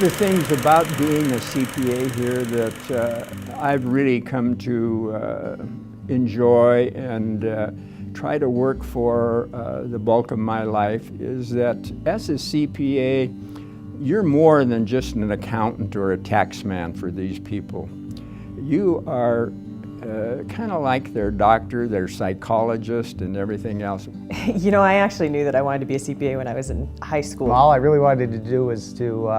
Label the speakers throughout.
Speaker 1: the things about being a CPA here that I've really come to enjoy and try to work for the bulk of my life is that as a CPA, you're more than just an accountant or a tax man for these people. You are kind of like their doctor, their psychologist, and everything else.
Speaker 2: You know, I actually knew that I wanted to be a CPA when I was in high school.
Speaker 3: All I really wanted to do was to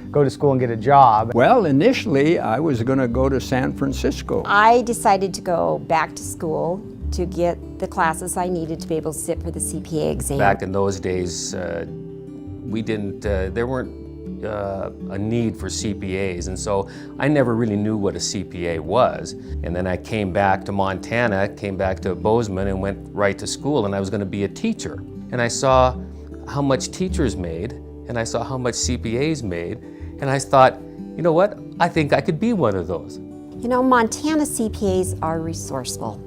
Speaker 3: go to school and get a job.
Speaker 1: Well, initially, I was going to go to San Francisco.
Speaker 4: I decided to go back to school to get the classes I needed to be able to sit for the CPA exam.
Speaker 5: Back in those days, there weren't a need for CPAs, and so I never really knew what a CPA was. And then I came back to Montana, came back to Bozeman, and went right to school, and I was going to be a teacher. And I saw how much teachers made, and I saw how much CPAs made, and I thought, you know what, I think I could be one of those.
Speaker 4: You know, Montana CPAs are resourceful,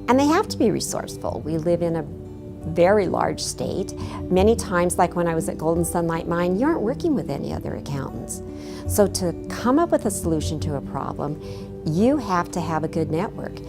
Speaker 4: and they have to be resourceful. We live in a very large state. Many times, like when I was at Golden Sunlight Mine, you aren't working with any other accountants. So to come up with a solution to a problem, you have to have a good network,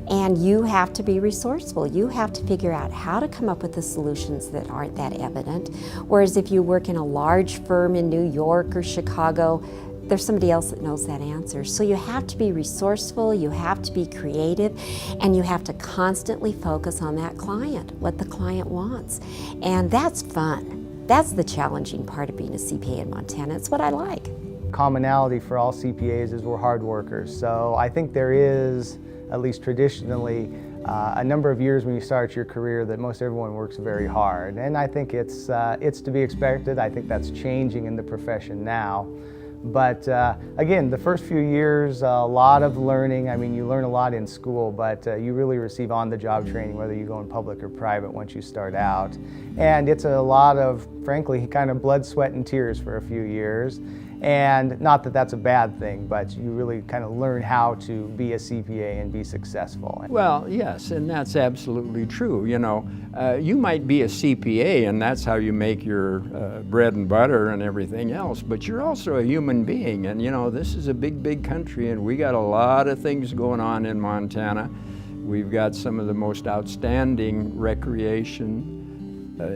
Speaker 4: and you have to be resourceful. You have to figure out how to come up with the solutions that aren't that evident. Whereas if you work in a large firm in New York or Chicago, there's somebody else that knows that answer. So you have to be resourceful, you have to be creative, and you have to constantly focus on that client, what the client wants. And that's fun. That's the challenging part of being a CPA in Montana. It's what I like.
Speaker 3: Commonality for all CPAs is we're hard workers. So I think there is, at least traditionally, a number of years when you start your career that most everyone works very hard. And I think it's to be expected. I think that's changing in the profession now. But again, the first few years, a lot of learning. I mean, you learn a lot in school, but you really receive on-the-job training, whether you go in public or private once you start out. And it's a lot of, frankly, kind of blood, sweat, and tears for a few years. And not that that's a bad thing, but you really kind of learn how to be a CPA and be successful.
Speaker 1: Well, yes, and that's absolutely true. You know, you might be a CPA and that's how you make your bread and butter and everything else, but you're also a human being. And you know, this is a big, big country, and we got a lot of things going on in Montana. We've got some of the most outstanding recreation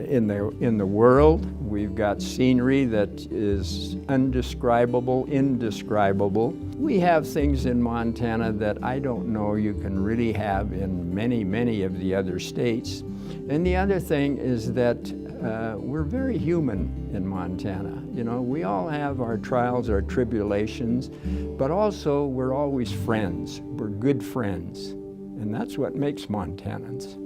Speaker 1: in the world. We've got scenery that is undescribable, indescribable. We have things in Montana that I don't know you can really have in many, many of the other states. And the other thing is that we're very human in Montana. You know, we all have our trials, our tribulations, but also we're always friends. We're good friends. And that's what makes Montanans.